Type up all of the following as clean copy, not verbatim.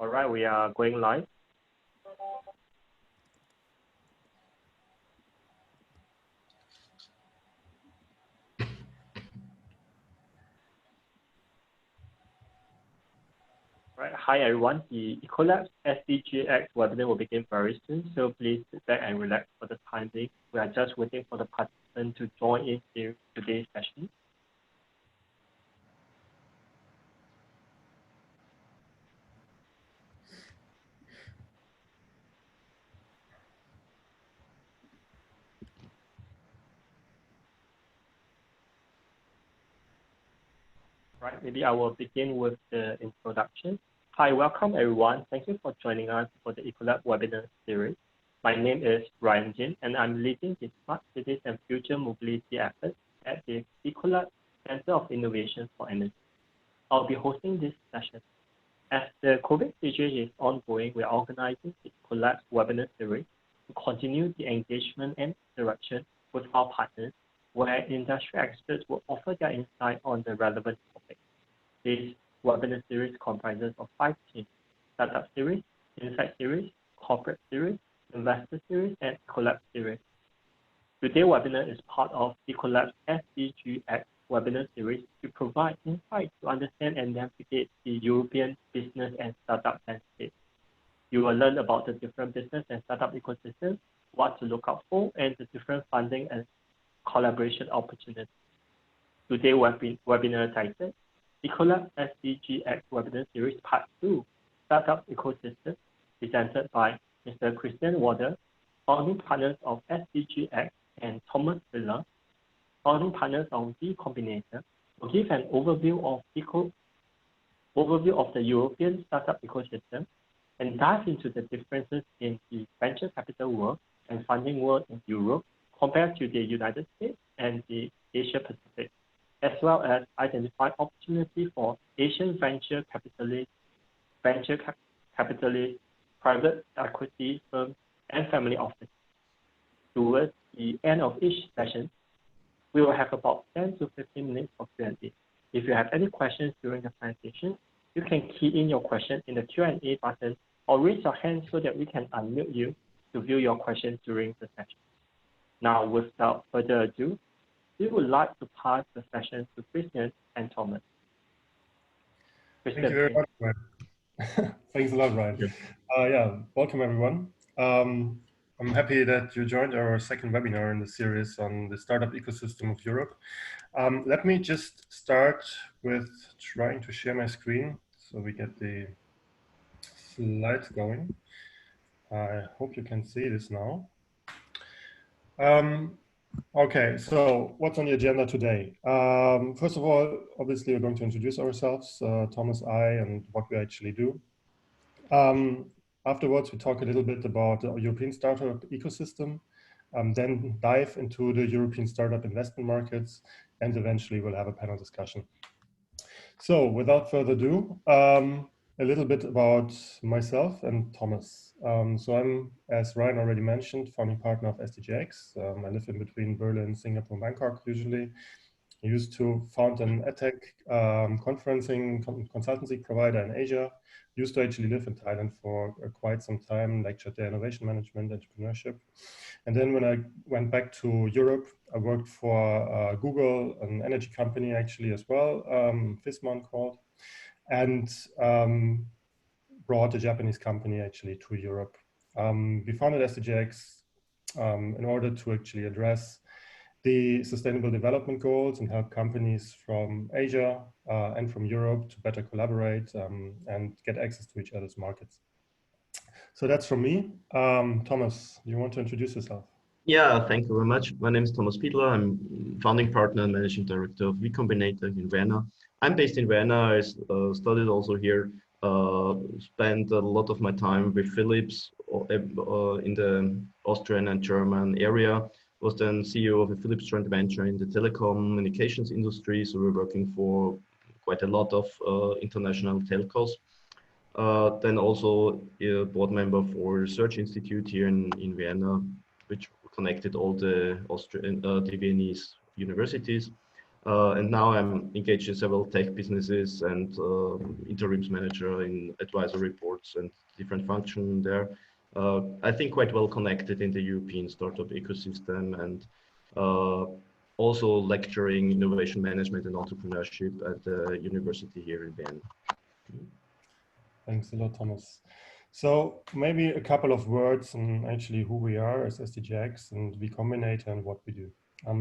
All right, we are going live. Right. Hi everyone, the EcoLabs-SDGx webinar will begin very soon, so please sit back and relax for the time being. We are just waiting for the participants to join in today's session. Right, maybe I will begin with the introduction. Hi, welcome everyone. Thank you for joining us for the EcoLabs Webinar Series. My name is Ryan Jin, and I'm leading the Smart Cities and Future Mobility efforts at the EcoLabs Center of Innovation for Energy. I'll be hosting this session. As the COVID situation is ongoing, we're organizing the EcoLabs Webinar Series to continue the engagement and interaction with our partners, where industry experts will offer their insight on the relevant topics. This webinar series comprises of 5 themes: Startup Series, Insight Series, Corporate Series, Investor Series, and EcoLabs Series. Today's webinar is part of EcoLabs-SDGx Webinar Series to provide insight to understand and navigate the European business and startup landscape. You will learn about the different business and startup ecosystems, what to look out for, and the different funding and collaboration opportunities. Today's webinar titled EcoLabs-SDGx Webinar Series Part 2, Startup Ecosystem, presented by Mr. Christian Wader, founding partners of SDGx, and Thomas Villa, founding partners of the Combinator, will give an overview of the European startup ecosystem and dive into the differences in the venture capital world and funding world in Europe compared to the United States and the Asia Pacific, as well as identify opportunity for Asian venture capitalists, private equity firms, and family offices. Towards the end of each session, we will have about 10 to 15 minutes for Q&A. If you have any questions during the presentation, you can key in your question in the Q&A button or raise your hand so that we can unmute you to view your questions during the session. Now, without further ado, we would like to pass the session to Christian and Thomas. Christian, thank you very much, Ryan. Thanks a lot, Ryan. Yeah, welcome everyone. I'm happy that you joined our second webinar in the series on the startup ecosystem of Europe. Let me just start with trying to share my screen so we get the slides going. I hope you can see this now. Okay, so what's on the agenda today? First of all, obviously we're going to introduce ourselves, Thomas, and what we actually do. Afterwards, we talk a little bit about the European startup ecosystem, then dive into the European startup investment markets, and eventually we'll have a panel discussion. So without further ado, a little bit about myself and Thomas. So I'm, as Ryan already mentioned, founding partner of SDGx. I live in between Berlin, Singapore, and Bangkok usually. I used to found an edtech consultancy provider in Asia. Used to actually live in Thailand for quite some time, lectured there innovation management, entrepreneurship. And then when I went back to Europe, I worked for Google, an energy company actually as well, Fismon called, and brought a Japanese company actually to Europe. We founded SDGx in order to actually address the sustainable development goals and help companies from Asia and from Europe to better collaborate and get access to each other's markets. So that's from me. Thomas, do you want to introduce yourself? Yeah, thank you very much. My name is Thomas Piedler. I'm founding partner and managing director of Combinator in Vienna. I'm based in Vienna. I studied also here, spent a lot of my time with Philips in the Austrian and German area. Was then CEO of a Philips joint venture in the telecommunications industry. So we're working for quite a lot of international telcos. Then also a board member for a research institute here in Vienna, which connected all the Viennese universities. And now I'm engaged in several tech businesses and interims manager in advisory boards and different functions there. I think quite well connected in the European startup ecosystem, and also lecturing innovation management and entrepreneurship at the university here in Vienna. Thanks a lot, Thomas. So maybe a couple of words on actually who we are as SDGx and V Combinator and what we do.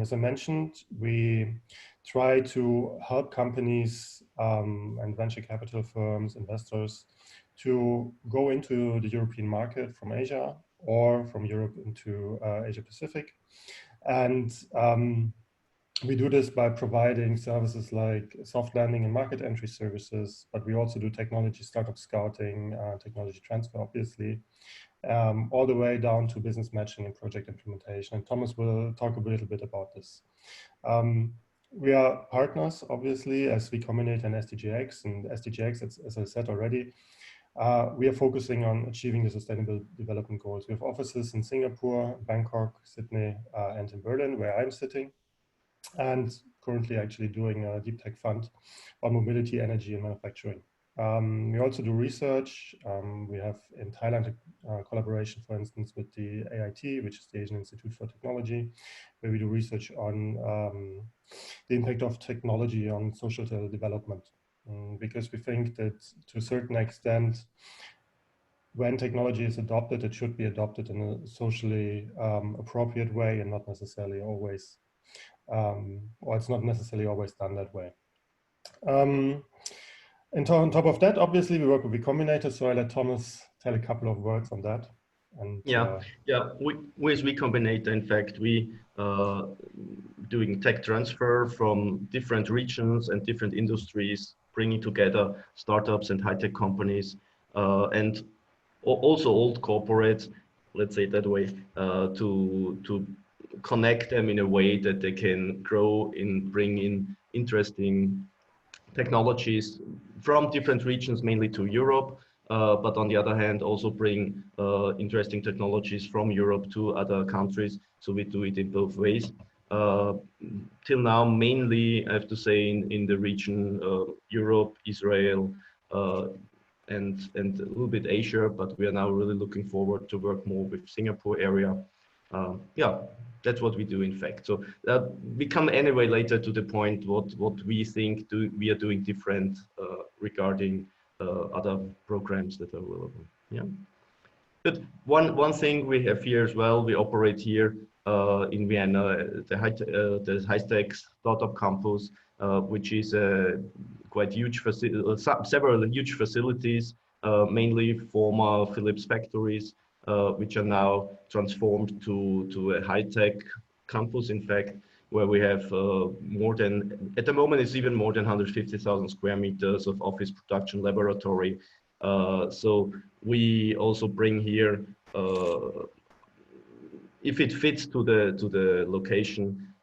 As I mentioned, we try to help companies and venture capital firms, investors, to go into the European market from Asia or from Europe into Asia Pacific. And we do this by providing services like soft landing and market entry services, but we also do technology startup scouting, technology transfer, obviously, all the way down to business matching and project implementation. And Thomas will talk a little bit about this. We are partners, obviously, as V Combinator and SDGx. And SDGx, as I said already, we are focusing on achieving the sustainable development goals. We have offices in Singapore, Bangkok, Sydney, and in Berlin, where I'm sitting, and currently actually doing a deep tech fund on mobility, energy, and manufacturing. We also do research. We have in Thailand a collaboration, for instance, with the AIT, which is the Asian Institute for Technology, where we do research on the impact of technology on social development. Because we think that to a certain extent, when technology is adopted, it should be adopted in a socially appropriate way and not necessarily always, or it's not necessarily always done that way. And on top of that, obviously, we work with V Combinator, so I let Thomas tell a couple of words on that. And with V Combinator, in fact, we doing tech transfer from different regions and different industries, bringing together startups and high-tech companies, and also old corporates, let's say it that way, to connect them in a way that they can grow in, bring in interesting technologies from different regions, mainly to Europe, but on the other hand, also bring interesting technologies from Europe to other countries. So we do it in both ways. Till now, mainly, I have to say, in the region Europe, Israel, and a little bit Asia, but we are now really looking forward to work more with Singapore area. Yeah, that's what we do, in fact. So we come anyway later to the point what we think we are doing different regarding other programs that are available. Yeah. But one thing we have here as well, we operate here in Vienna, the high-tech startup campus, which is a quite huge several huge facilities, mainly former Philips factories, which are now transformed to a high-tech campus, in fact, where we have more than, at the moment, it's even more than 150,000 square meters of office production laboratory. So we also bring here, if it fits to the location,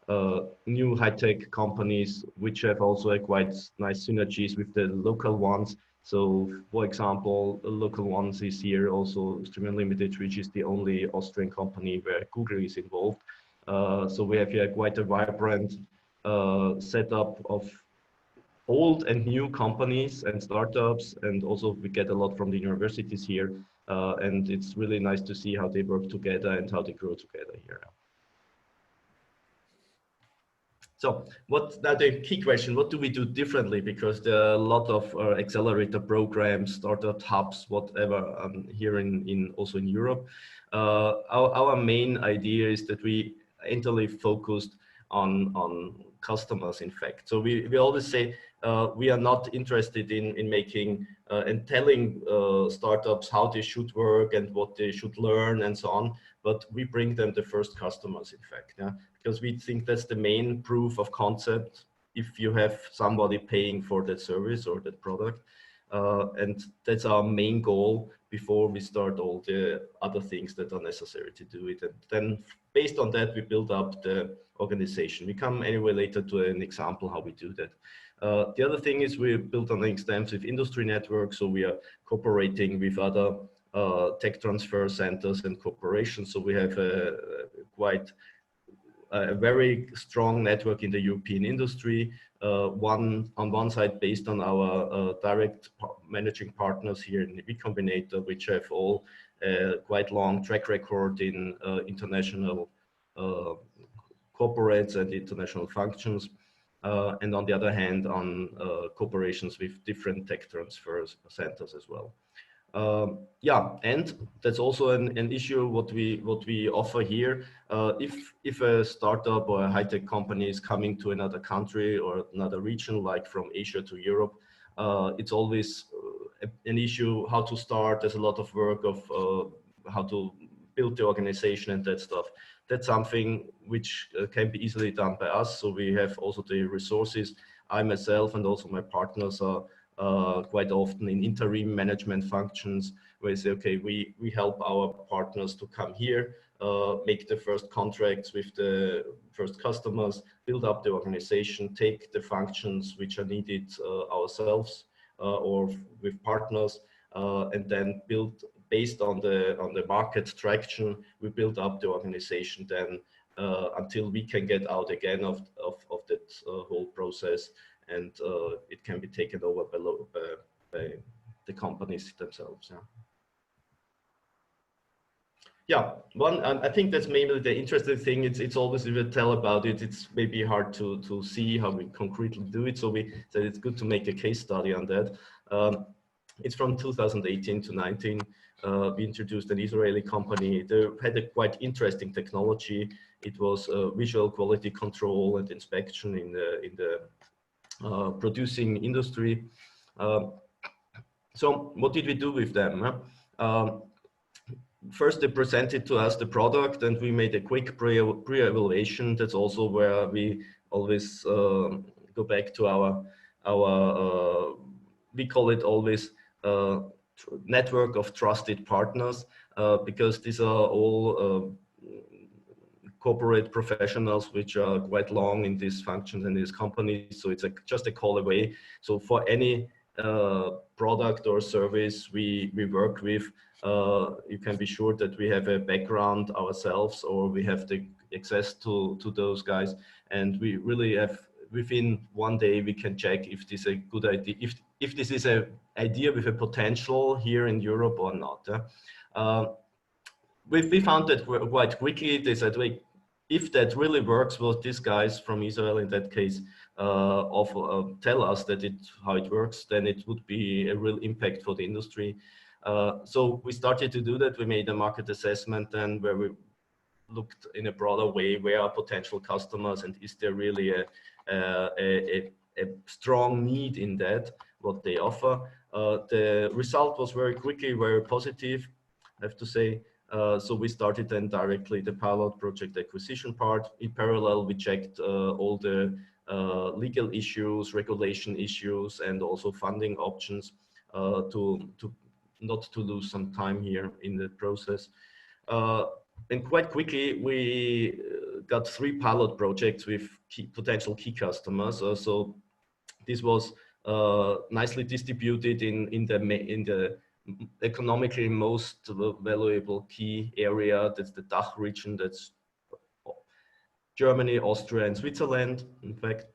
new high-tech companies, which have also a quite nice synergies with the local ones. So, for example, the local ones is here also Stream Unlimited, which is the only Austrian company where Google is involved. So we have here quite a vibrant setup of old and new companies and startups, and also we get a lot from the universities here. And it's really nice to see how they work together and how they grow together here. So what's now the key question? What do we do differently? Because there are a lot of accelerator programs, startup hubs, whatever, here also in Europe. Our main idea is that we entirely focused on customers, in fact. So we always say we are not interested in making and telling startups how they should work and what they should learn and so on, but we bring them the first customers, in fact, yeah? Because we think that's the main proof of concept if you have somebody paying for that service or that product. And that's our main goal before we start all the other things that are necessary to do it. And then based on that, we build up the organization. We come anyway later to an example how we do that. The other thing is we built an extensive industry network. So we are cooperating with other tech transfer centers and corporations. So we have a very strong network in the European industry. On one side based on our direct managing partners here in Combinator, which have all quite long track record in international corporates and international functions. And on the other hand, on cooperations with different tech transfer centers as well. Yeah, and that's also an issue what we offer here. If a startup or a high-tech company is coming to another country or another region, like from Asia to Europe, it's always an issue how to start. There's a lot of work of how to build the organization and that stuff. That's something which can be easily done by us. So we have also the resources. I myself and also my partners are quite often in interim management functions where we say, okay, we help our partners to come here, make the first contracts with the first customers, build up the organization, take the functions which are needed ourselves or with partners, and then build based on the market traction, we build up the organization then until we can get out again of that whole process, and it can be taken over by the companies themselves. Yeah, I think that's maybe the interesting thing. It's always, if you tell about it, it's maybe hard to see how we concretely do it. So we said it's good to make a case study on that. It's from 2018 to 19. We introduced an Israeli company. They had a quite interesting technology. It was visual quality control and inspection in the producing industry. So what did we do with them? First, they presented to us the product, and we made a quick pre-evaluation. That's also where we always go back to our we call it always network of trusted partners, because these are all corporate professionals which are quite long in these functions and these companies. So it's just a call away. So for any product or service we work with, you can be sure that we have a background ourselves, or we have the access to those guys, and we really have, within one day we can check if this is a good idea, if this is an idea with a potential here in Europe or not. We found that quite quickly. They said, wait, if that really works, well, these guys from Israel in that case tell us that how it works, then it would be a real impact for the industry. So we started to do that. We made a market assessment then where we looked in a broader way, where are potential customers and is there really a strong need in that, what they offer. The result was very quickly very positive, I have to say. So we started then directly the pilot project acquisition part. In parallel, we checked all the legal issues, regulation issues, and also funding options to not to lose some time here in the process. And quite quickly, we got 3 pilot projects with potential key customers. So this was nicely distributed in the economically most valuable key area. That's the DACH region. That's Germany, Austria, and Switzerland, in fact.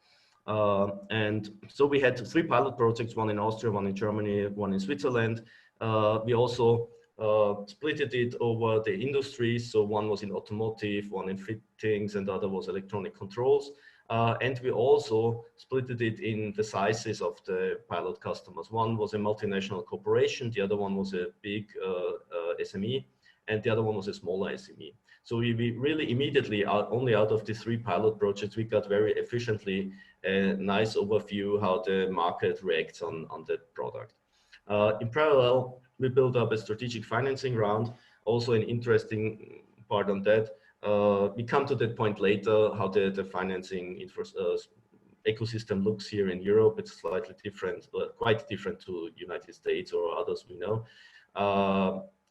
And so we had 3 pilot projects, one in Austria, one in Germany, one in Switzerland. We also split it over the industries. So one was in automotive, one in fittings, and the other was electronic controls. And we also split it in the sizes of the pilot customers. One was a multinational corporation, the other one was a big SME, and the other one was a smaller SME. So we really immediately, only out of the 3 pilot projects, we got very efficiently a nice overview how the market reacts on that product. In parallel, we built up a strategic financing round, also an interesting part on that. We come to that point later, how the financing ecosystem looks here in Europe. It's slightly different, quite different to United States or others we know.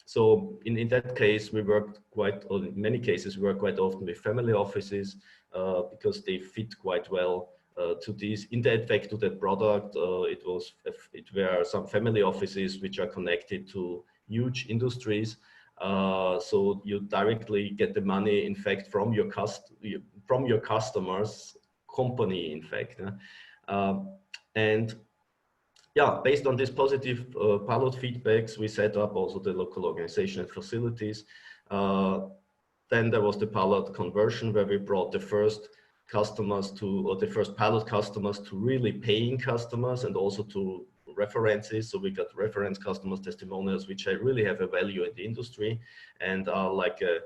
So in that case, we worked quite, or in many cases, we work quite often with family offices because they fit quite well to this. In that fact, to that product, it were some family offices which are connected to huge industries. So you directly get the money, in fact, from from your customers company, in fact. And yeah, based on this positive pilot feedbacks, we set up also the local organization and facilities. Then there was the pilot conversion, where we brought the first customers to, or the first pilot customers to really paying customers, and also to references. So we got reference customers, testimonials, which really have a value in the industry, and are like a,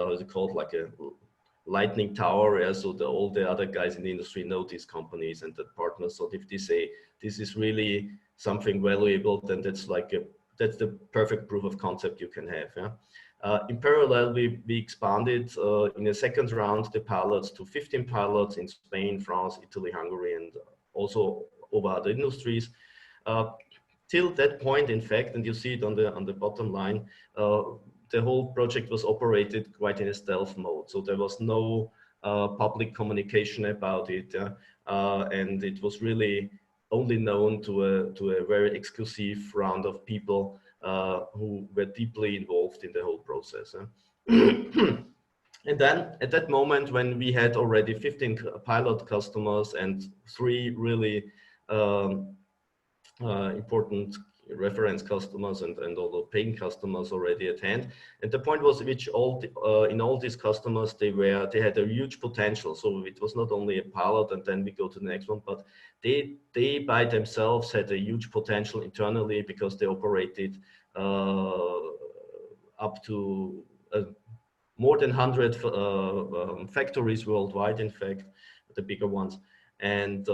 what's it called, like a lightning tower. Yeah? So all the other guys in the industry know these companies and the partners. So if they say this is really something valuable, then that's like that's the perfect proof of concept you can have. Yeah? In parallel, we expanded in a second round the pilots to 15 pilots in Spain, France, Italy, Hungary, and also over other industries. Till that point, in fact, and you see it on the bottom line, the whole project was operated quite in a stealth mode. So there was no public communication about it, and it was really only known to a very exclusive round of people who were deeply involved in the whole process. And then at that moment, when we had already 15 pilot customers and 3 really important reference customers and all the paying customers already at hand. And the point was, which in all these customers, they had a huge potential. So it was not only a pilot and then we go to the next one, but they by themselves had a huge potential internally, because they operated up to more than 100 factories worldwide, in fact, the bigger ones. And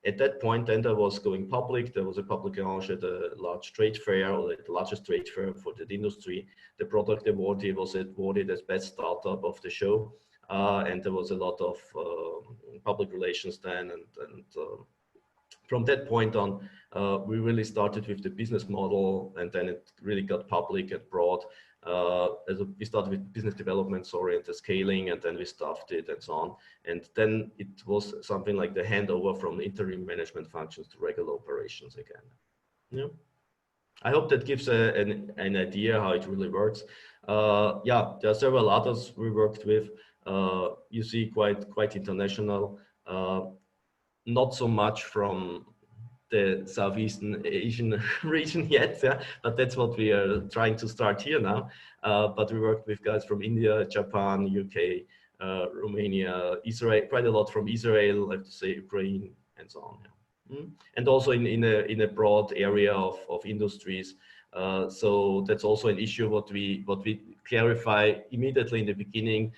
at that point, then there was going public. There was a public launch at a large trade fair, or the largest trade fair for the industry. The product awardee was awarded as best startup of the show, and there was a lot of public relations then. And from that point on, we really started with the business model, and then it really got public and broad. We started with business development, and the scaling, and then we staffed it and so on. And then it was something like the handover from interim management functions to regular operations again. Yeah. I hope that gives an idea how it really works. Yeah, there are several others we worked with. You see quite international, not so much from the Southeastern Asian region yet, yeah, but that's what we are trying to start here now. But we worked with guys from India, Japan, UK, Romania, Israel, quite a lot from Israel, I have to say, Ukraine, and so on. Yeah. And also in a broad area of industries. So that's also an issue what we clarify immediately in the beginning.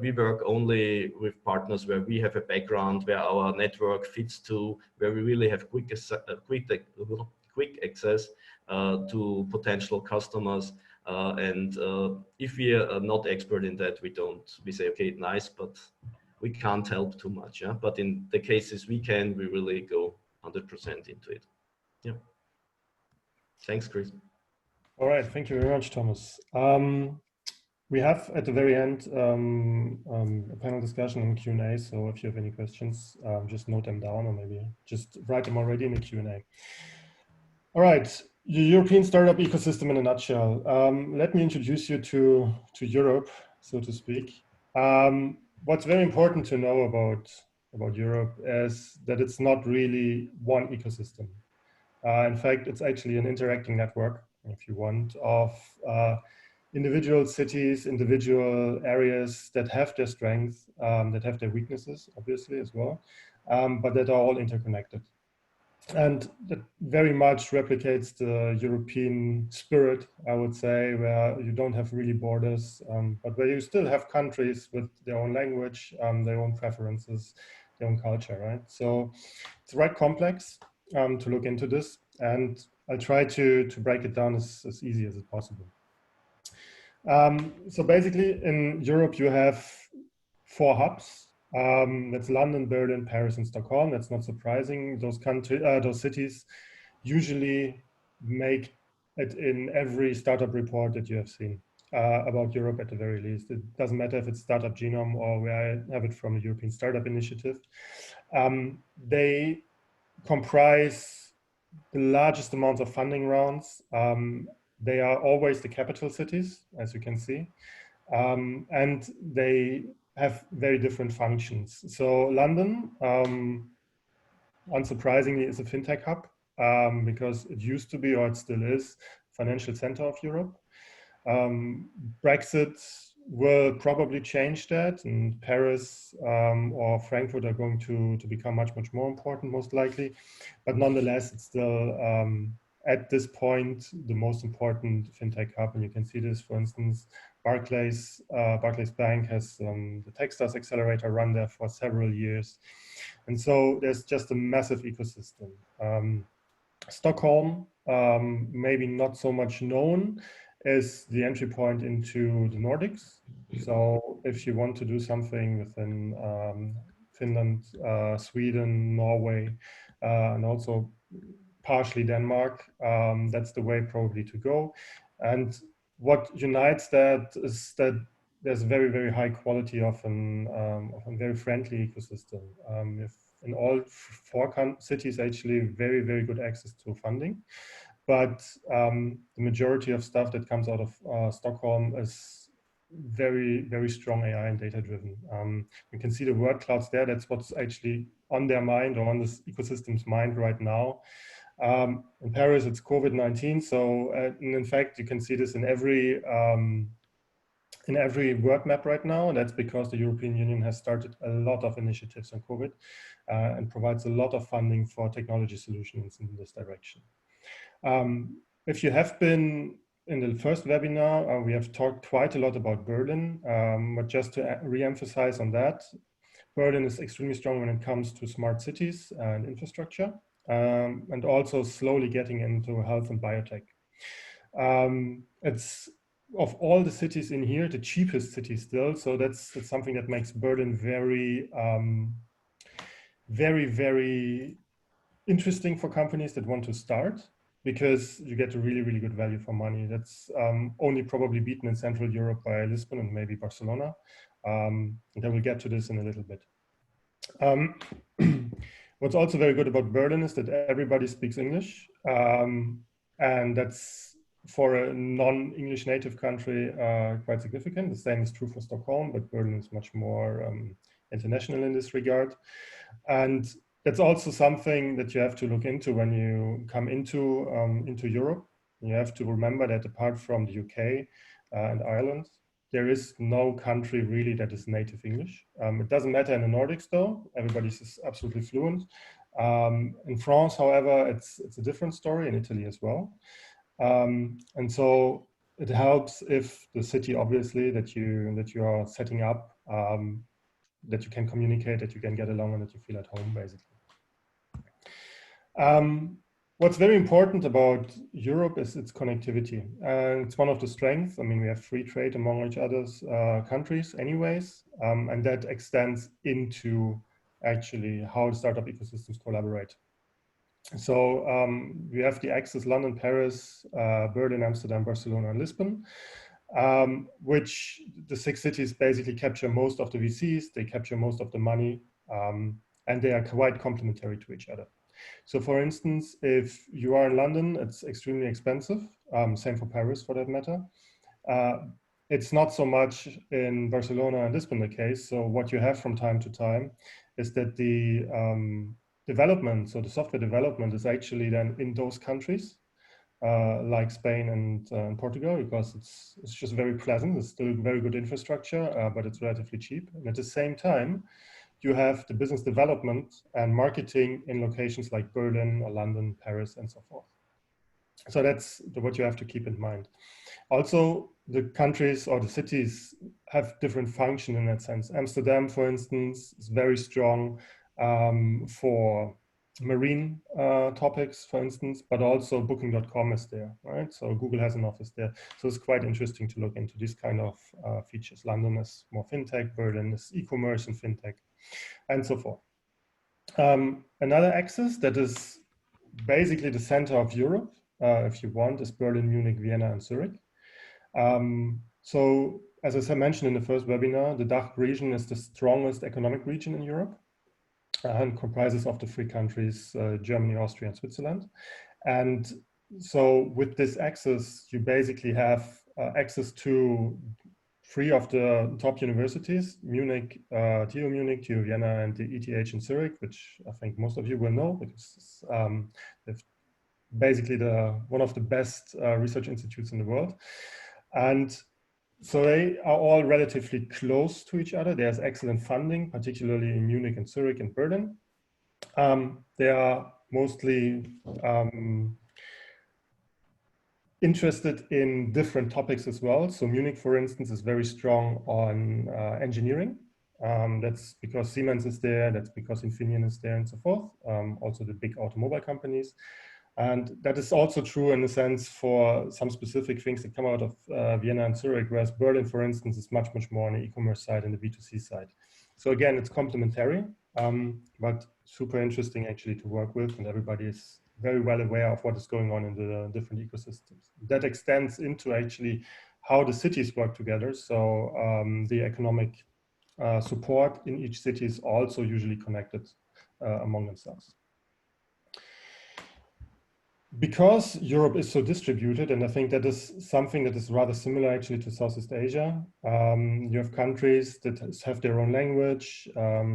We work only with partners where we have a background, where our network fits to, where we really have quick access to potential customers. And if we are not expert in that, we say, okay, nice, but we can't help too much. Yeah? But in the cases we really go 100% into it. Yeah. Thanks, Chris. All right, thank you very much, Thomas. We have at the very end a panel discussion and Q&A. So if you have any questions, just note them down, or maybe just write them already in the Q&A. All right, the European startup ecosystem in a nutshell. Let me introduce you to Europe, so to speak. What's very important to know about Europe is that it's not really one ecosystem. In fact, it's actually an interacting network, if you want, of individual cities, individual areas that have their strengths, that have their weaknesses, obviously, as well, but that are all interconnected. And that very much replicates the European spirit, I would say, where you don't have really borders, but where you still have countries with their own language, their own preferences, their own culture, right? So it's quite complex to look into this, and I'll try to break it down as easy as possible. So basically, in Europe, you have 4 hubs. That's London, Berlin, Paris, and Stockholm. That's not surprising. Those cities usually make it in every startup report that you have seen about Europe, at the very least. It doesn't matter if it's Startup Genome or where I have it from the European Startup Initiative. They comprise the largest amounts of funding rounds. They are always the capital cities, as you can see. And they have very different functions. So London, unsurprisingly, is a fintech hub because it used to be, or it still is, financial center of Europe. Brexit will probably change that, and Paris or Frankfurt are going to become much more important, most likely. But nonetheless, it's still at this point the most important fintech hub, and you can see this, for instance, Barclays Bank has the Techstars accelerator run there for several years, and so there's just a massive ecosystem. Stockholm, maybe not so much known, is the entry point into the Nordics. So if you want to do something within Finland, Sweden, Norway, and also partially Denmark, that's the way probably to go. And what unites that is that there's a very high quality of a very friendly ecosystem. If in all four cities, actually, very good access to funding. But the majority of stuff that comes out of Stockholm is very strong AI and data driven. You can see the word clouds there. That's what's actually on their mind or on this ecosystem's mind right now. In Paris, it's COVID-19. So in fact, you can see this in every word map right now. And that's because the European Union has started a lot of initiatives on COVID and provides a lot of funding for technology solutions in this direction. If you have been in the first webinar, we have talked quite a lot about Berlin, but just to re-emphasize on that, Berlin is extremely strong when it comes to smart cities and infrastructure, and also slowly getting into health and biotech. It's, of all the cities in here, the cheapest city still, so that's something that makes Berlin very interesting for companies that want to start, because you get a really good value for money. That's only probably beaten in Central Europe by Lisbon and maybe Barcelona. And I will get to this in a little bit. What's also very good about Berlin is that everybody speaks English. And that's, for a non-English native country, quite significant. The same is true for Stockholm, but Berlin is much more international in this regard. And that's also something that you have to look into when you come into Europe. You have to remember that apart from the UK and Ireland, there is no country really that is native English. It doesn't matter in the Nordics though, everybody is absolutely fluent. In France, however, it's a different story, in Italy as well. And so it helps if the city, obviously, that you are setting up, that you can communicate, that you can get along, and that you feel at home, basically. What's very important about Europe is its connectivity. It's one of the strengths. I mean, we have free trade among each other's countries anyways, and that extends into actually how the startup ecosystems collaborate. So we have the axis London, Paris, Berlin, Amsterdam, Barcelona, and Lisbon, which the 6 cities basically capture most of the VCs, they capture most of the money, and they are quite complementary to each other. So for instance, if you are in London, it's extremely expensive, same for Paris for that matter. It's not so much in Barcelona and Lisbon the case. So what you have from time to time is that the development, so the software development is actually then in those countries, like Spain and Portugal, because it's just very pleasant. It's still very good infrastructure, but it's relatively cheap. And at the same time, you have the business development and marketing in locations like Berlin or London, Paris, and so forth. So that's what you have to keep in mind. Also, the countries or the cities have different function in that sense. Amsterdam, for instance, is very strong for marine topics, for instance, but also Booking.com is there, right? So Google has an office there. So it's quite interesting to look into these kind of features. London is more fintech, Berlin is e-commerce and fintech, and so forth. Another axis that is basically the center of Europe, if you want, is Berlin, Munich, Vienna, and Zurich. So as I mentioned in the first webinar, the DACH region is the strongest economic region in Europe and comprises of the 3 countries, Germany, Austria, and Switzerland. And so with this axis, you basically have access to three of the top universities, Munich, TU Munich, TU Vienna, and the ETH in Zurich, which I think most of you will know, because it's basically one of the best research institutes in the world. And so they are all relatively close to each other. There's excellent funding, particularly in Munich and Zurich and Berlin. They are mostly interested in different topics as well. So Munich, for instance, is very strong on engineering. That's because Siemens is there, that's because Infineon is there and so forth. Also the big automobile companies. And that is also true in a sense for some specific things that come out of Vienna and Zurich, whereas Berlin, for instance, is much, much more on the e-commerce side and the B2C side. So again, it's complementary, but super interesting actually to work with, and everybody is very well aware of what is going on in the different ecosystems. That extends into actually how the cities work together. So the economic support in each city is also usually connected among themselves. Because Europe is so distributed, and I think that is something that is rather similar actually to Southeast Asia, you have countries that have their own language,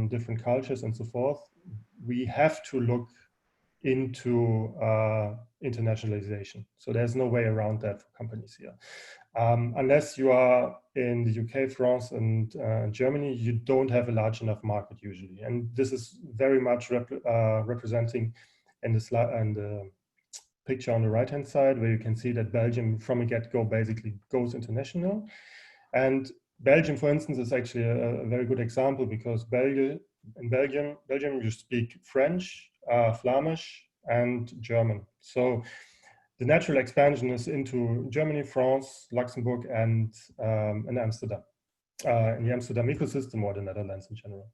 different cultures and so forth. We have to look into internationalization. So there's no way around that for companies here. Unless you are in the UK, France, and Germany, you don't have a large enough market usually. And this is very much representing in the slide and the picture on the right-hand side, where you can see that Belgium from a get-go basically goes international. And Belgium, for instance, is actually a very good example, because in Belgium you speak French, Flemish, and German. So the natural expansion is into Germany, France, Luxembourg, and Amsterdam, in the Amsterdam ecosystem, or the Netherlands in general.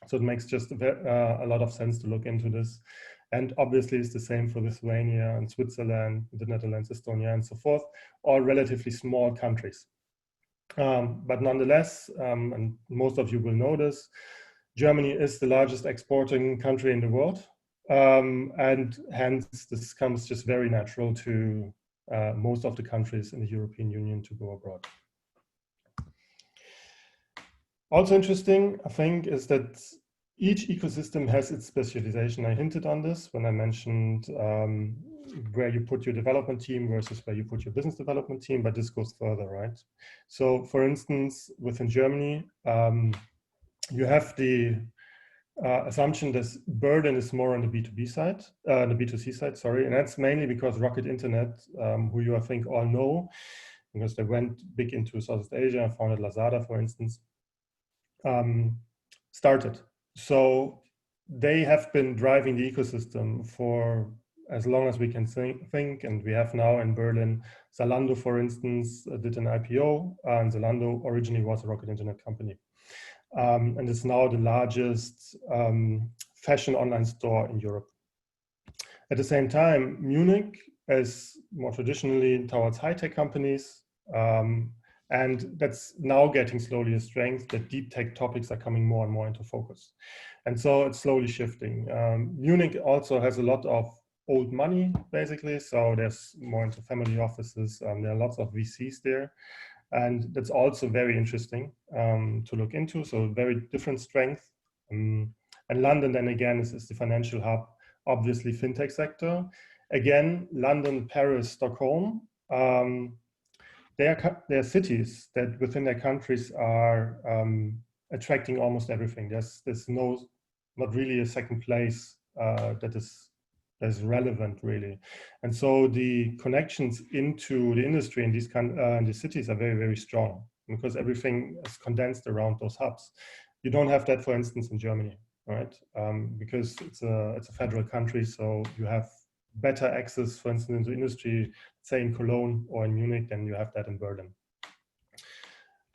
So it makes just a lot of sense to look into this. And obviously it's the same for Lithuania and Switzerland, the Netherlands, Estonia, and so forth, all relatively small countries. But nonetheless, and most of you will know this, Germany is the largest exporting country in the world. And hence this comes just very natural to most of the countries in the European Union to go abroad. Also interesting, I think, is that each ecosystem has its specialization. I hinted on this when I mentioned where you put your development team versus where you put your business development team, but this goes further, right? So for instance, within Germany, you have the assumption that Berlin is more on the B2B side, the B2C side, sorry, and that's mainly because Rocket Internet, who you I think all know, because they went big into Southeast Asia and founded Lazada, for instance, started. So they have been driving the ecosystem for as long as we can think, and we have now in Berlin, Zalando, for instance, did an IPO, and Zalando originally was a Rocket Internet company. And it's now the largest fashion online store in Europe. At the same time, Munich is more traditionally towards high-tech companies, and that's now getting slowly a strength that deep tech topics are coming more and more into focus. And so it's slowly shifting. Munich also has a lot of old money, basically. So there's more into family offices. There are lots of VCs there. And that's also very interesting to look into. So very different strength. And London then again is the financial hub, obviously fintech sector. Again, London, Paris, Stockholm. They are cities that within their countries are attracting almost everything. There's not really a second place that is relevant really. And so the connections into the industry in these cities are very, very strong, because everything is condensed around those hubs. You don't have that, for instance, in Germany, right? Because it's a federal country, so you have better access, for instance, into industry, say in Cologne or in Munich, than you have that in Berlin.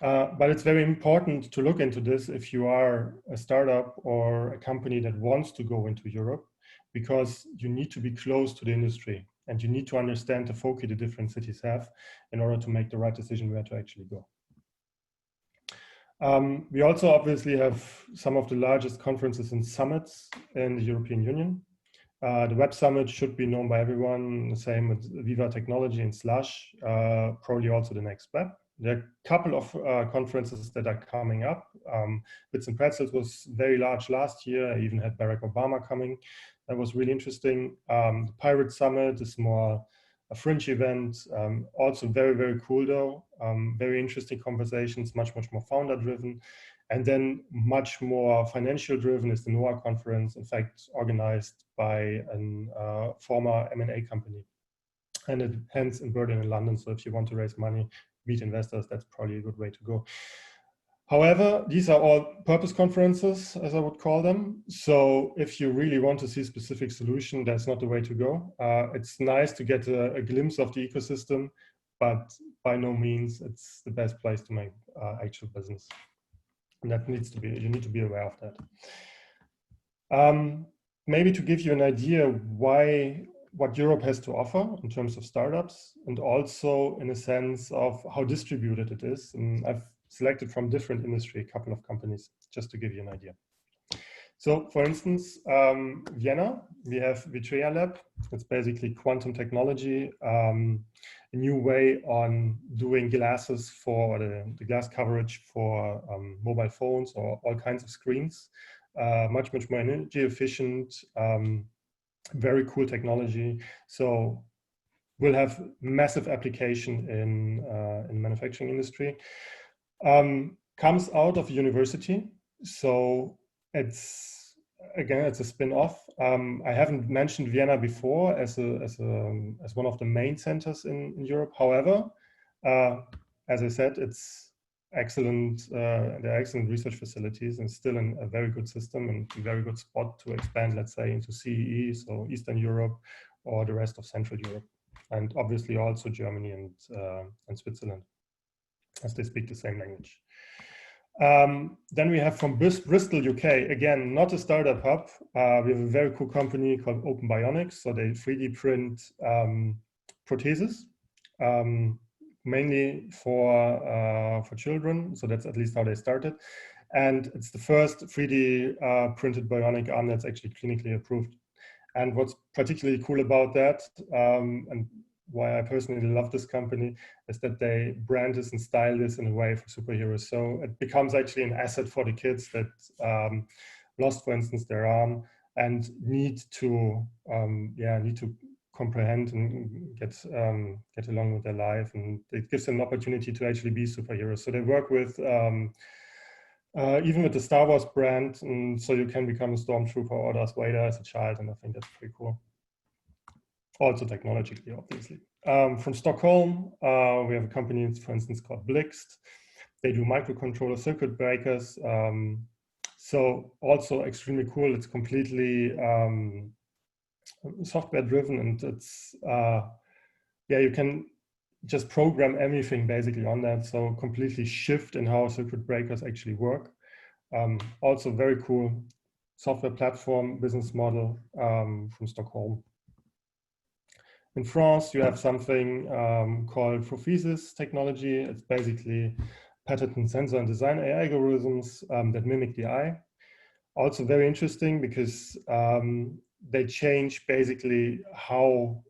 But it's very important to look into this if you are a startup or a company that wants to go into Europe, because you need to be close to the industry and you need to understand the focus the different cities have in order to make the right decision where to actually go. We also obviously have some of the largest conferences and summits in the European Union. The Web Summit should be known by everyone, the same with Viva Technology and Slush, probably also the next web. There are a couple of conferences that are coming up. Bits and Pretzels was very large last year. I even had Barack Obama coming. That was really interesting. The Pirate Summit is more a fringe event, also very, very cool though. Very interesting conversations, much more founder driven. And then much more financial driven is the NOAA conference, in fact, organized by a former M&A company. And it ends in Berlin and London. So if you want to raise money, meet investors, that's probably a good way to go. However, these are all purpose conferences, as I would call them. So if you really want to see a specific solution, that's not the way to go. It's nice to get a glimpse of the ecosystem, but by no means it's the best place to make actual business. And that needs to be, you need to be aware of that. Maybe to give you an idea what Europe has to offer in terms of startups, and also in a sense of how distributed it is. And I've selected from different industry a couple of companies just to give you an idea. So for instance, Vienna, we have Vitrea Lab. It's basically quantum technology, a new way on doing glasses for the glass coverage for mobile phones or all kinds of screens. Much more energy efficient, very cool technology. So we'll have massive application in manufacturing industry. Comes out of university, so it's a spin-off. I haven't mentioned Vienna before as one of the main centers in Europe. However, as I said, it's excellent. There are excellent research facilities and still in a very good system and a very good spot to expand, let's say, into CEE, so Eastern Europe or the rest of Central Europe, and obviously also Germany and Switzerland, as they speak the same language. Then we have from Bristol, UK, again, not a startup hub. We have a very cool company called Open Bionics. So they 3D print protheses, mainly for children. So that's at least how they started. And it's the first 3D printed bionic arm that's actually clinically approved. And what's particularly cool about that, and why I personally love this company, is that they brand this and style this in a way for superheroes. So it becomes actually an asset for the kids that lost, for instance, their arm and need to comprehend and get along with their life, and it gives them an opportunity to actually be superheroes. So they work with even with the Star Wars brand, and so you can become a stormtrooper or Darth Vader as a child, and I think that's pretty cool. Also technologically, obviously. From Stockholm, we have a company, for instance, called Blixt. They do microcontroller circuit breakers. So also extremely cool. It's completely software driven, and it's, you can just program everything basically on that. So completely shift in how circuit breakers actually work. Also very cool software platform business model from Stockholm. In France, you have something called Prophesis technology. It's basically patented sensor and design AI algorithms that mimic the eye. Also very interesting because they change basically how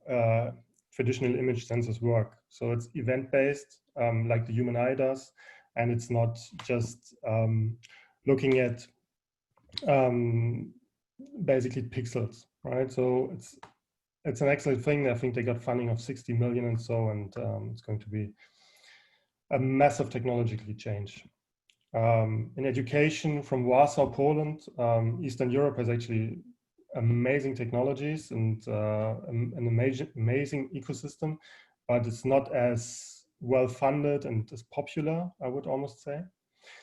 traditional image sensors work. So it's event-based, like the human eye does, and it's not just looking at basically pixels, right? So it's an excellent thing. I think they got funding of 60 million and so, and it's going to be a massive technological change. In education, from Warsaw, Poland, Eastern Europe has actually amazing technologies and an amazing ecosystem, but it's not as well funded and as popular, I would almost say.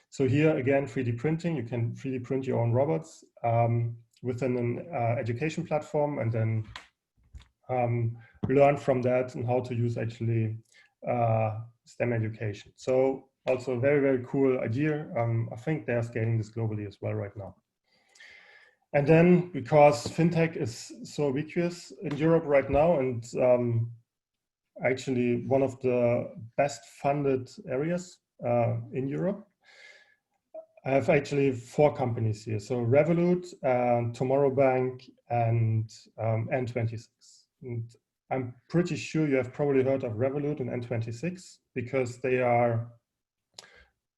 So here again, 3D printing, you can 3D print your own robots within an education platform, and then learn from that and how to use actually STEM education. So also a very, very cool idea. I think they're scaling this globally as well right now. And then because fintech is so ubiquitous in Europe right now, and actually one of the best funded areas in Europe, I have actually 4 companies here. So Revolut, Tomorrow Bank, and N26. And I'm pretty sure you have probably heard of Revolut and N26 because they are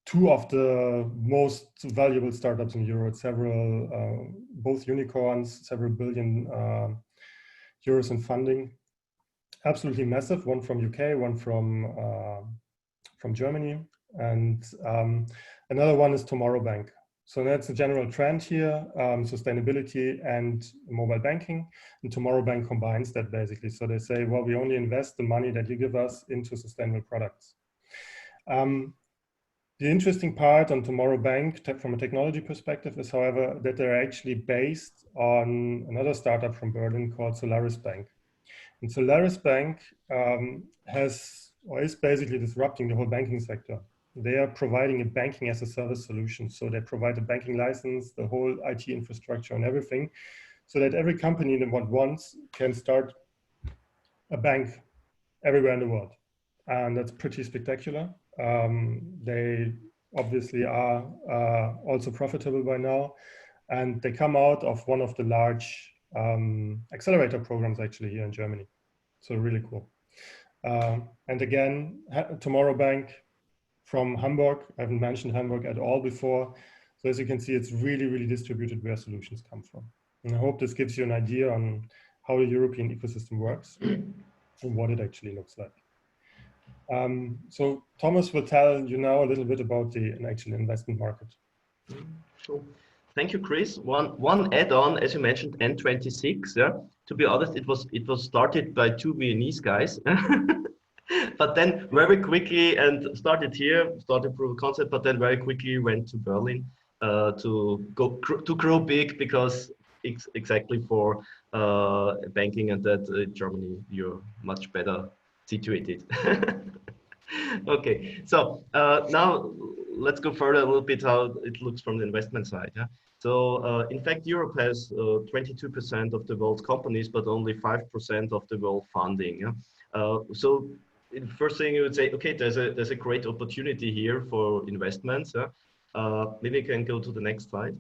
two of the most valuable startups in Europe, several, both unicorns, several billion euros in funding. Absolutely massive, one from UK, one from Germany, and another one is Tomorrow Bank. So that's a general trend here, sustainability and mobile banking. And Tomorrow Bank combines that basically. So they say, well, we only invest the money that you give us into sustainable products. The interesting part on Tomorrow Bank from a technology perspective is, however, that they're actually based on another startup from Berlin called Solaris Bank. And Solaris Bank is basically disrupting the whole banking sector. They are providing a banking as a service solution. So they provide a banking license, the whole IT infrastructure and everything, so that every company that wants can start a bank everywhere in the world. And that's pretty spectacular. They obviously are also profitable by now. And they come out of one of the large accelerator programs actually here in Germany. So really cool. And again, Tomorrow Bank from Hamburg. I haven't mentioned Hamburg at all before. So as you can see, it's really, really distributed where solutions come from. And I hope this gives you an idea on how the European ecosystem works and what it actually looks like. So Thomas will tell you now a little bit about the actual investment market. Sure. Thank you, Chris. One add-on, as you mentioned, N26. Yeah. To be honest, it was started by two Viennese guys. But then very quickly started proof of concept, but then very quickly went to Berlin to grow big, because exactly for banking and that Germany, you're much better situated. Okay, so now let's go further a little bit how it looks from the investment side. Yeah? So in fact, Europe has 22% of the world's companies, but only 5% of the world funding. Yeah? So the first thing you would say, okay, there's a great opportunity here for investments. Maybe you can go to the next slide.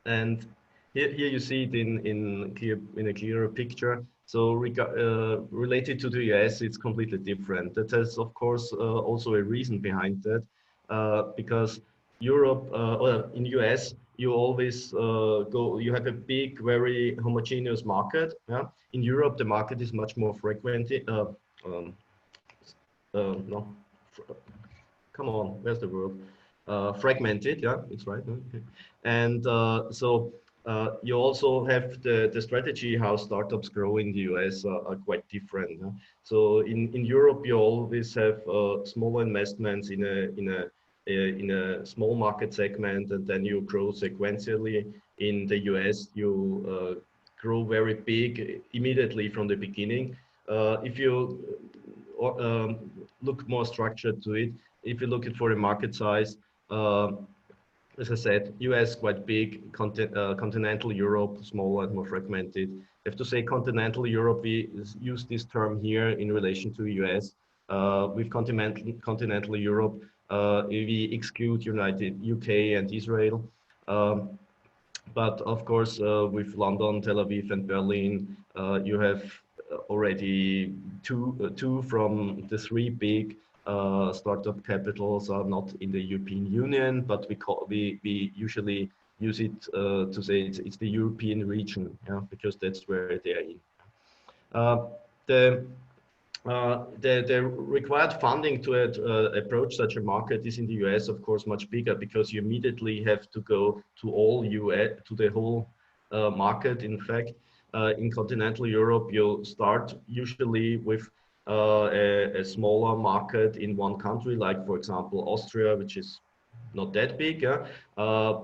And here you see it in a clearer picture. So related to the US, it's completely different. That has, of course, also a reason behind that, because Europe or in US, you always you have a big, very homogeneous market. Yeah? In Europe, the market is much more fragmented. No, come on, where's the word? Fragmented, yeah, it's right. Okay. And so you also have the strategy how startups grow in the US are quite different. Huh? So in Europe, you always have smaller investments in a small market segment, and then you grow sequentially. In the US, you grow very big immediately from the beginning. If you look more structured to it, if you look at for a market size, as I said, US quite big, continental Europe smaller and more fragmented. I have to say continental Europe, we use this term here in relation to US. With continental Europe, we exclude UK and Israel. But of course, with London, Tel Aviv and Berlin, you have already two from the three big startup capitals are not in the European Union, but we usually use it to say it's the European region, yeah, because that's where they are in. The required funding to approach such a market is in the US, of course, much bigger, because you immediately have to go to the whole market. In fact, in continental Europe, you start usually with a smaller market in one country, like for example Austria, which is not that big.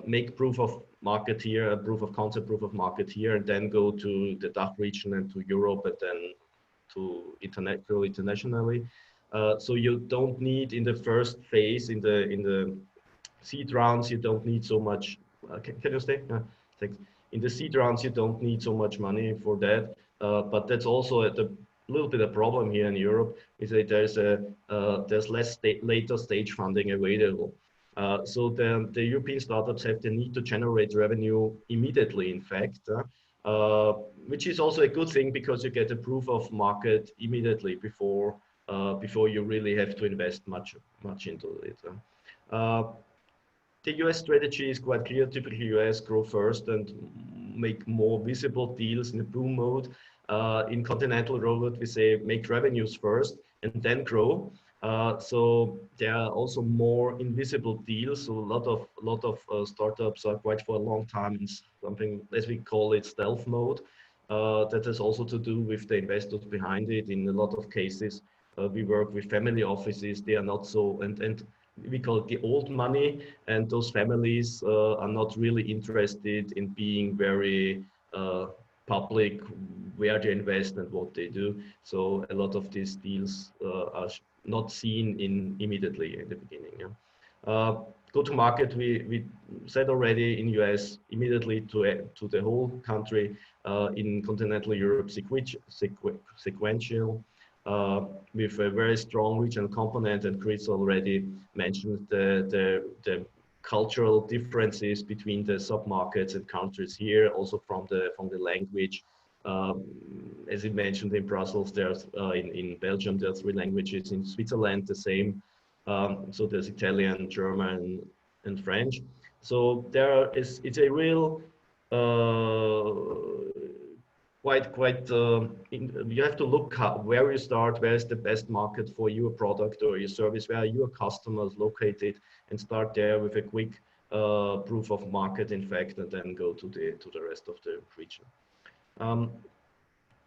Make proof of market here, proof of concept, proof of market here, and then go to the DACH region and to Europe, and then to grow internationally. So you don't need in the first phase, in the seed rounds, you don't need so much. Can you stay? Thanks. In the seed rounds, you don't need so much money for that. But that's also a little bit a problem here in Europe, is that there's less later stage funding available. So the European startups have the need to generate revenue immediately, in fact, which is also a good thing because you get a proof of market immediately before you really have to invest much into it. The US strategy is quite clear. Typically, US grow first and make more visible deals in a boom mode. In Continental Europe, we say make revenues first and then grow. So there are also more invisible deals. So a lot of startups are quite for a long time in something, as we call it, stealth mode. That has also to do with the investors behind it. In a lot of cases, we work with family offices. They are not so, and we call it the old money, and those families are not really interested in being very public where they invest and what they do. So a lot of these deals are not seen immediately in the beginning. Yeah. Go to market, we said already in US immediately to the whole country. In Continental Europe, sequential. With a very strong regional component, and Chris already mentioned the cultural differences between the sub-markets and countries here, also from the language. As he mentioned, in Brussels, there's in Belgium there are 3 languages. In Switzerland, the same. So there's Italian, German, and French. So it's a real you have to look where you start, where is the best market for your product or your service, where are your customers located, and start there with a quick proof of market, in fact, and then go to the rest of the region.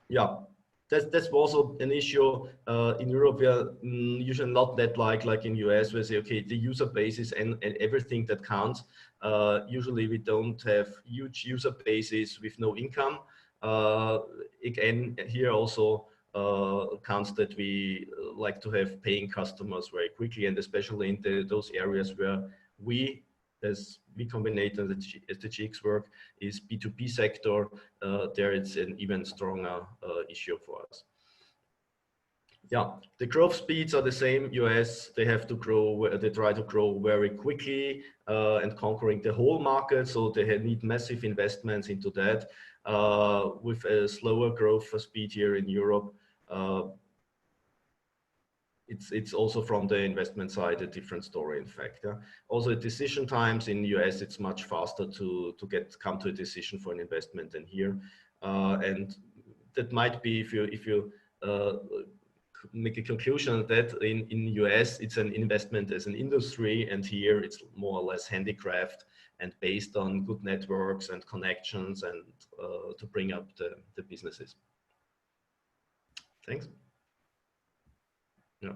Yeah, that's also an issue in Europe. We are usually not that like in US, where we say, okay, the user bases and everything that counts. Usually we don't have huge user bases with no income. Again, here also counts that we like to have paying customers very quickly, and especially in those areas where we, as Combinator, SDGx work is B2B sector, there it's an even stronger issue for us. Yeah, the growth speeds are the same. US, they have to grow, they try to grow very quickly and conquering the whole market. So they need massive investments into that. With a slower growth speed here in Europe, it's also from the investment side a different story, in fact. Yeah. Also, decision times in US, it's much faster to come to a decision for an investment than here, and that might be if you make a conclusion that in US it's an investment as an industry, and here it's more or less handicraft and based on good networks and connections and to bring up the businesses. Thanks. Yeah.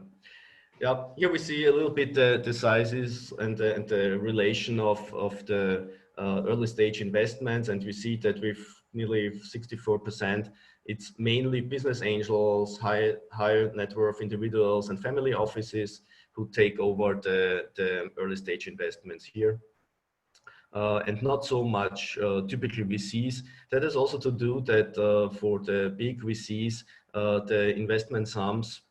Yeah, here we see a little bit the sizes and the relation of the early stage investments, and we see that with nearly 64%, it's mainly business angels, higher net worth individuals and family offices who take over the early stage investments here. And not so much typically VCs. That is also to do that for the big VCs, the investment sums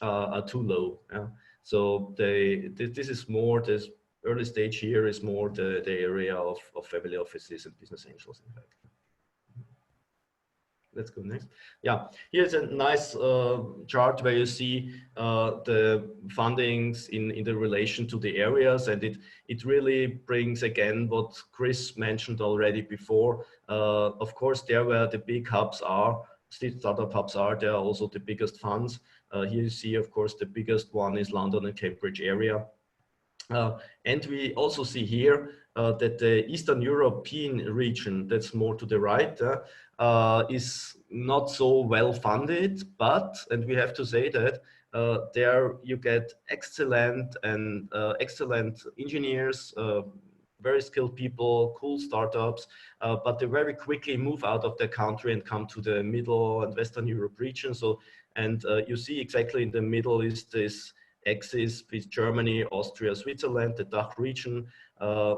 are too low. Yeah? So this is more, this early stage here is more the area of family offices and business angels, in fact. Let's go next. Yeah, here's a nice chart where you see the fundings in the relation to the areas, and it really brings again what Chris mentioned already before. Of course, there where the big hubs are, startup hubs are, there are also the biggest funds. Here you see, of course, the biggest one is London and Cambridge area. And we also see here that the Eastern European region, that's more to the right, is not so well funded, but, and we have to say that, there you get excellent engineers, very skilled people, cool startups, but they very quickly move out of the country and come to the Middle and Western Europe region. So, and you see exactly in the middle is this axis with Germany, Austria, Switzerland, the DACH region,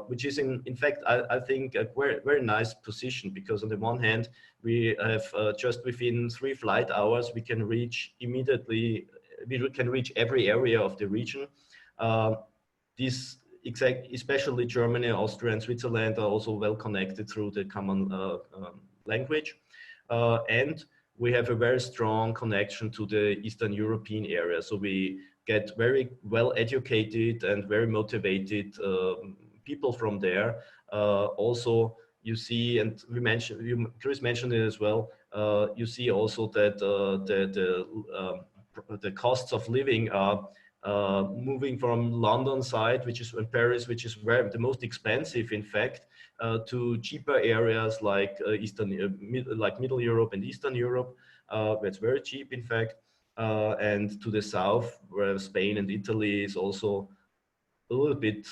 which is in fact, I think a very nice position, because on the one hand, we have just within 3 flight hours, we can reach immediately, we can reach every area of the region. This especially Germany, Austria, and Switzerland are also well connected through the common language. And we have a very strong connection to the Eastern European area. So we get very well educated and very motivated people from there. Also, you see, and Chris mentioned it as well, you see also that the costs of living are moving from London side, which is in Paris, which is where the most expensive, in fact, to cheaper areas like like Middle Europe and Eastern Europe, where it's very cheap, in fact, and to the south, where Spain and Italy is also a little bit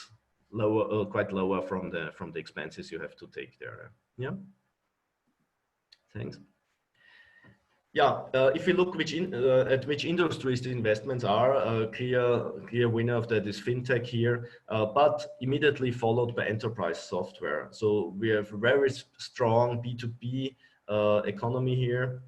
lower, quite lower from the expenses you have to take there. Yeah. Thanks. Yeah, if you look at which industries the investments are, a clear winner of that is fintech here, but immediately followed by enterprise software. So we have a very strong B2B economy here.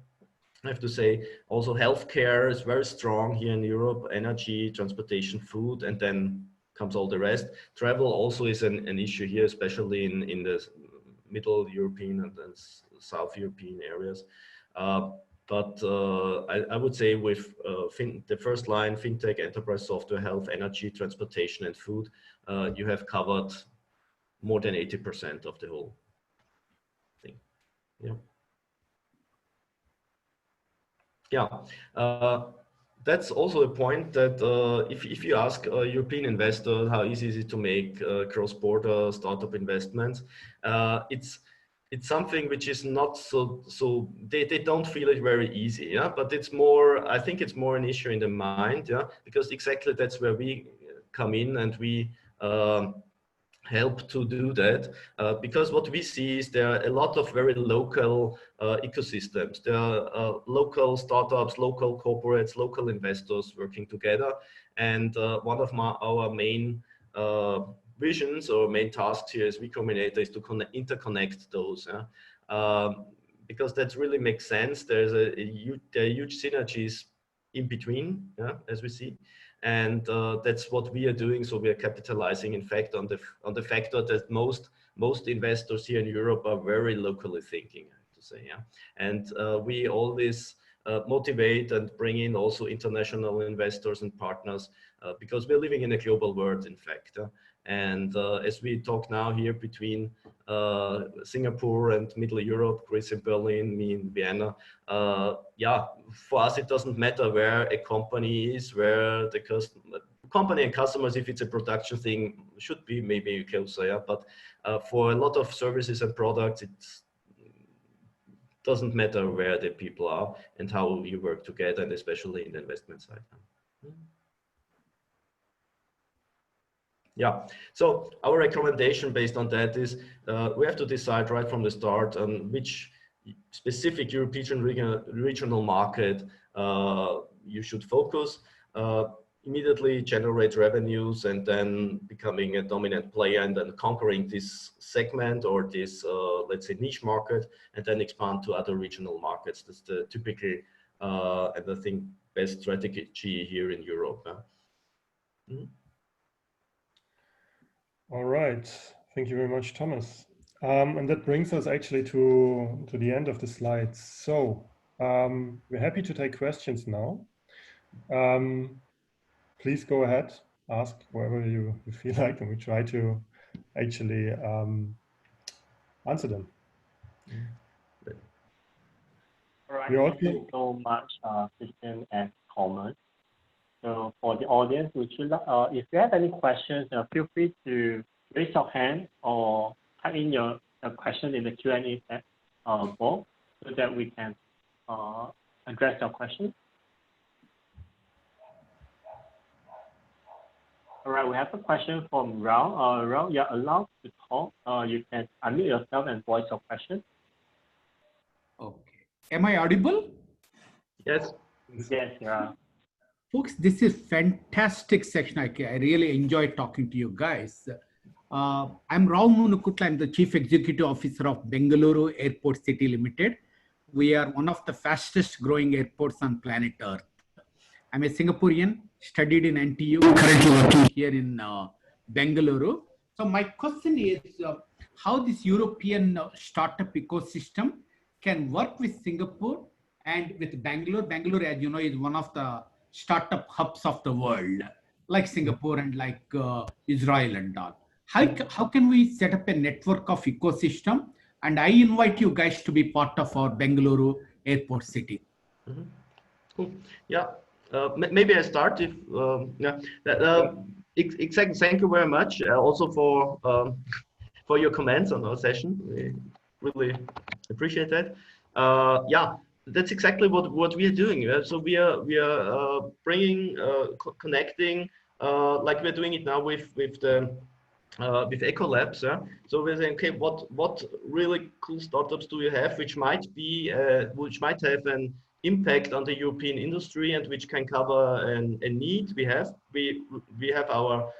I have to say also healthcare is very strong here in Europe, energy, transportation, food, and then comes all the rest. Travel also is an issue here, especially in the Middle European and South European areas. But I would say with the first line, fintech, enterprise software, health, energy, transportation, and food, you have covered more than 80% of the whole thing. Yeah. Yeah. That's also a point that if you ask European investors how easy is it to make cross-border startup investments, it's something which is not so they don't feel it very easy, yeah, but it's more, I think it's more an issue in the mind, yeah, because exactly that's where we come in and we help to do that, because what we see is there are a lot of very local ecosystems. There are local startups, local corporates, local investors working together, and one of our main visions or main tasks here as Combinator is to interconnect those, because that really makes sense. There are huge synergies in between, yeah, as we see, and that's what we are doing. So we are capitalizing, in fact, on the factor that most investors here in Europe are very locally thinking, I have to say, yeah, and we always motivate and bring in also international investors and partners because we're living in a global world, in fact. And as we talk now here between Singapore and Middle Europe, Chris in Berlin, me in Vienna, yeah, for us it doesn't matter where a company is, where the company and customers, if it's a production thing, should be maybe closer, yeah. But for a lot of services and products, it doesn't matter where the people are and how you work together, and especially in the investment side. Yeah, so our recommendation based on that is we have to decide right from the start on which specific European regional market you should focus, immediately generate revenues, and then becoming a dominant player and then conquering this segment or this, let's say, niche market, and then expand to other regional markets. That's the typical, and I think, best strategy here in Europe. All right, thank you very much, Thomas. And that brings us actually to the end of the slides. So we're happy to take questions now. Please go ahead, ask wherever you feel like, and we try to actually answer them. All right, thank you so much, Christian and Thomas. So for the audience, if you have any questions, feel free to raise your hand or type in your question in the Q&A box so that we can address your question. All right, we have a question from Raul. Raul, you're allowed to talk. You can unmute yourself and voice your question. Okay. Am I audible? Yes. Yes, you are. Folks, this is fantastic section. I really enjoy talking to you guys. I'm Raul Munukutla. I'm the Chief Executive Officer of Bengaluru Airport City Limited. We are one of the fastest growing airports on planet Earth. I'm a Singaporean, studied in NTU, currently working here in Bengaluru. So my question is how this European startup ecosystem can work with Singapore and with Bangalore. Bangalore, as you know, is one of the startup hubs of the world, like Singapore and like Israel and all. How can we set up a network of ecosystem? And I invite you guys to be part of our Bengaluru airport city. Mm-hmm. Cool. Yeah. Maybe I start if yeah. Exactly. Thank you very much. Also for your comments on our session. We really appreciate that. Yeah, that's exactly what we are doing. So we are bringing connecting like we're doing it now with EcoLabs. So we're saying, okay, what really cool startups do you have which might have an impact on the European industry and which can cover a need we have. We have our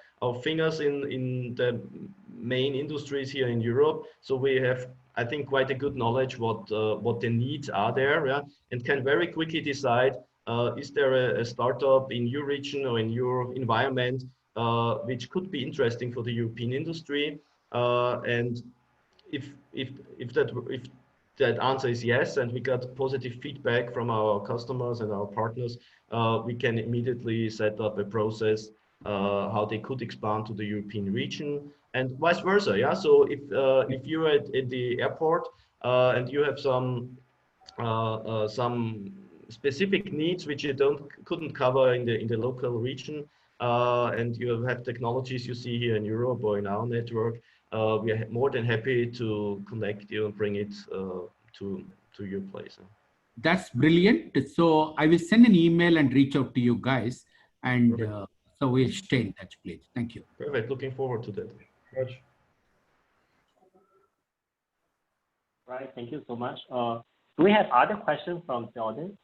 fingers in the main industries here in Europe, so we have, I think, quite a good knowledge what the needs are there, yeah, and can very quickly decide is there a startup in your region or in your environment which could be interesting for the European industry, and if that answer is yes, and we got positive feedback from our customers and our partners, we can immediately set up a process how they could expand to the European region and vice versa. Yeah. So if you're at the airport and you have some specific needs which you couldn't cover in the local region, and you have technologies you see here in Europe or in our network, we are more than happy to connect you and bring it to your place. That's brilliant. So I will send an email and reach out to you guys, and so we'll stay in touch, please. Thank you. Perfect. Looking forward to that. Right. Thank you so much. Do we have other questions from the audience?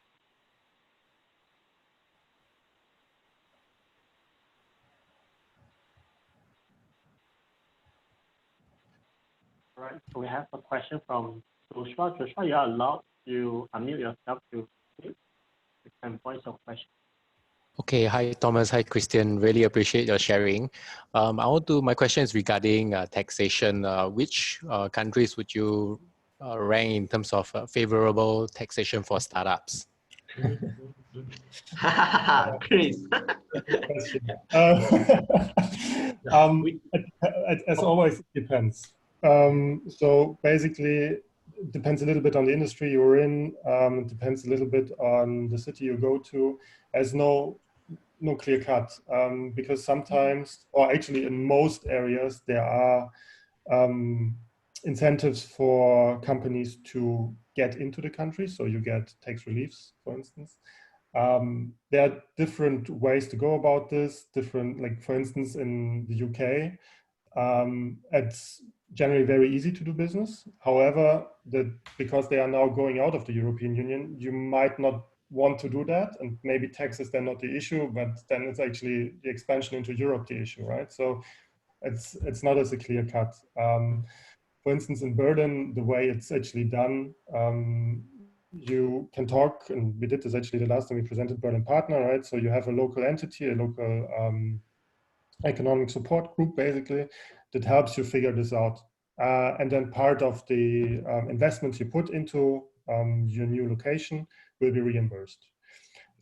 Right. So we have a question from Joshua. Joshua, you are allowed to unmute yourself to speak. You can voice your question. Okay. Hi, Thomas. Hi, Christian. Really appreciate your sharing. My question is regarding taxation. Which countries would you rank in terms of favorable taxation for startups? Chris. As always, it depends. So basically, it depends a little bit on the industry you're in. It depends a little bit on the city you go to. There's no clear cut because sometimes, or actually in most areas, there are incentives for companies to get into the country. So you get tax reliefs, for instance. There are different ways to go about this. Like for instance, in the UK, it's generally very easy to do business. However, because they are now going out of the European Union, you might not want to do that, and maybe tax is then not the issue, but then it's actually the expansion into Europe the issue, right? So it's not as a clear cut. For instance, in Berlin, the way it's actually done, you can talk, and we did this actually the last time we presented Berlin Partner, right? So you have a local entity, a local economic support group, basically, that helps you figure this out. And then part of the investments you put into your new location will be reimbursed.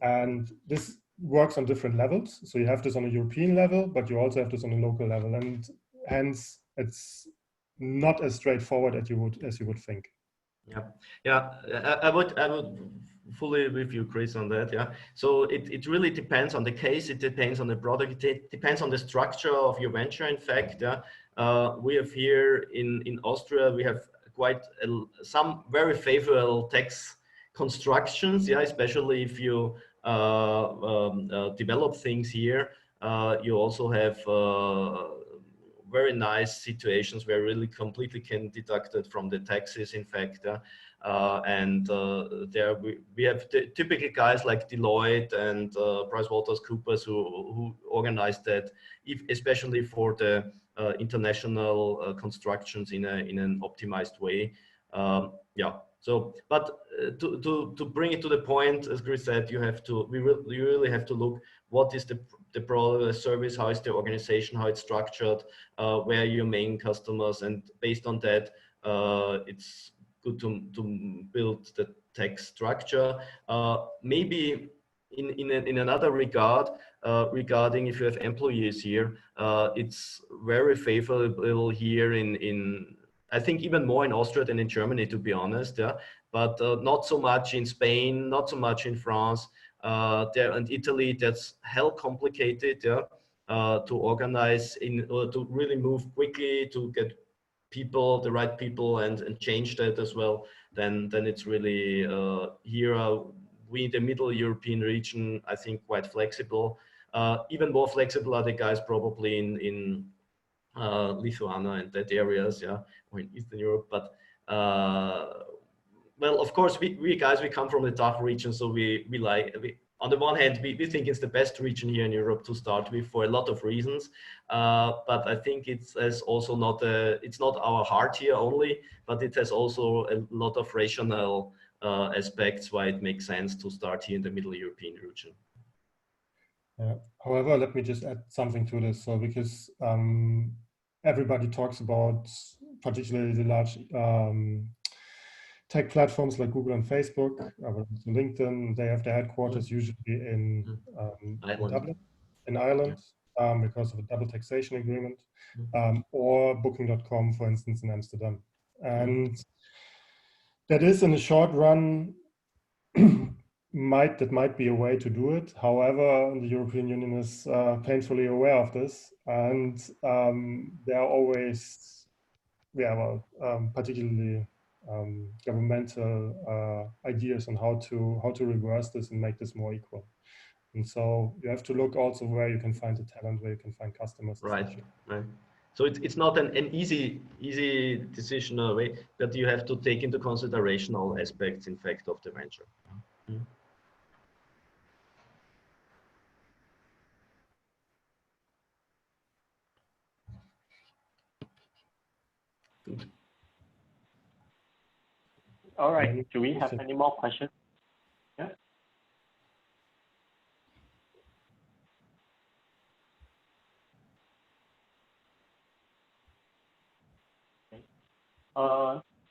And this works on different levels. So you have this on a European level, but you also have this on a local level. And hence, it's not as straightforward as you would think. Yeah. I would fully with you, Chris, on that. Yeah. So it really depends on the case. It depends on the product. It depends on the structure of your venture. In fact, yeah. We have here in Austria, we have quite some very favorable tax constructions. Yeah, especially if you develop things here. You also have very nice situations where really completely can deduct it from the taxes, in fact. And there we have typical guys like Deloitte and PricewaterhouseCoopers who organize that, especially for the international constructions in an optimized way. Yeah. So, but to bring it to the point, as Chris said, you really have to look what is the the broader service, how is the organization, how it's structured, where are your main customers, and based on that, it's good to build the tech structure. Maybe in another regard, regarding if you have employees here, it's very favorable here in I think even more in Austria than in Germany, to be honest. Yeah, but not so much in Spain, not so much in France. There and Italy, that's hell complicated. Yeah, to organize or to really move quickly to get people, the right people, and change that as well. Then it's really here. We in the Middle European region, I think, quite flexible. Even more flexible are the guys probably in Lithuania and that areas, yeah, or in Eastern Europe. But well, of course, we guys, we come from the DACH region, so we on the one hand, we think it's the best region here in Europe to start with for a lot of reasons. But I think it's also it's not our heart here only, but it has also a lot of rational aspects why it makes sense to start here in the Middle European region. However, let me just add something to this. So because everybody talks about particularly the large tech platforms like Google and Facebook, LinkedIn, they have their headquarters usually in Dublin, in Ireland, because of a double taxation agreement, or Booking.com, for instance, in Amsterdam. And that is, in the short run, that might be a way to do it. However, the European Union is painfully aware of this, and there are always, particularly governmental ideas on how to reverse this and make this more equal. And so you have to look also where you can find the talent, where you can find customers. Right. Right. So it's not an easy decision in a way, but you have to take into consideration all aspects, in fact, of the venture. Good. All right. Do we have any more questions? Yeah.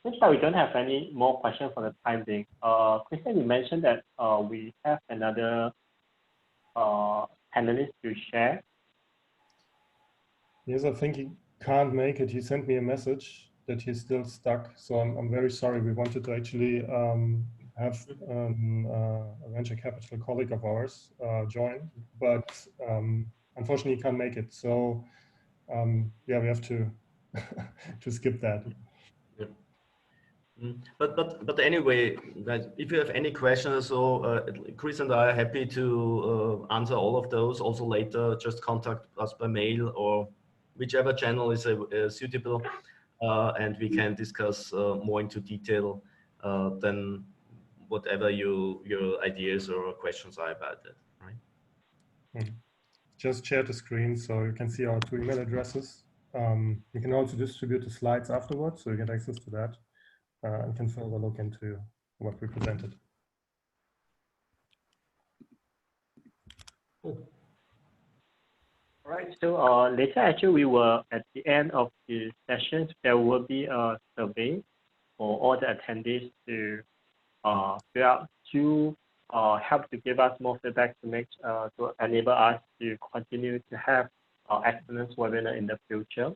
Seems like we don't have any more questions for the time being. Christian, you mentioned that we have another panelist to share. Yes, I think he can't make it. He sent me a message that he's still stuck. So I'm very sorry. We wanted to actually have a venture capital colleague of ours join, but unfortunately he can't make it. So yeah, we have to to skip that. Yeah. But anyway, guys, if you have any questions, so Chris and I are happy to answer all of those. Also later, just contact us by mail or whichever channel is suitable, and we can discuss more into detail than whatever your ideas or questions are about it. Right? Just share the screen so you can see our 2 email addresses. You can also distribute the slides afterwards, so you get access to that and can further look into what we presented. Cool. All right, so later actually we will, at the end of the sessions, there will be a survey for all the attendees to fill out to help to give us more feedback to make to enable us to continue to have excellence webinar in the future.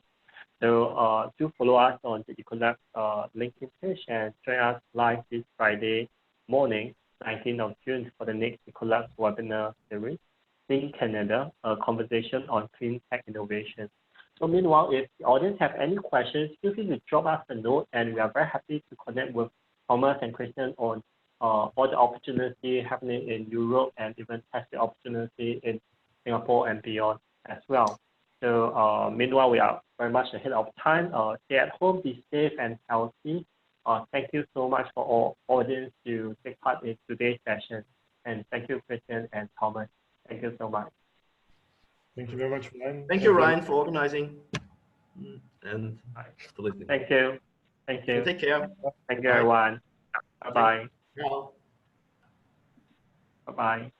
So do follow us on the EcoLabs LinkedIn page and join us live this Friday morning, 19th of June, for the next EcoLabs Webinar Series in Canada, a conversation on clean tech innovation. So meanwhile, if the audience have any questions, feel free to drop us a note, and we are very happy to connect with Thomas and Christian on all the opportunity happening in Europe and even test the opportunity in Singapore and beyond as well. So meanwhile, we are very much ahead of time. Stay at home, be safe and healthy. Thank you so much for all audience to take part in today's session. And thank you, Christian and Thomas. Thank you so much. Thank you very much, Ryan. Thank you, Ryan, for organizing and for listening. Thank you. Thank you. So take care. Thank you, everyone. Bye-bye. Ciao. Bye-bye.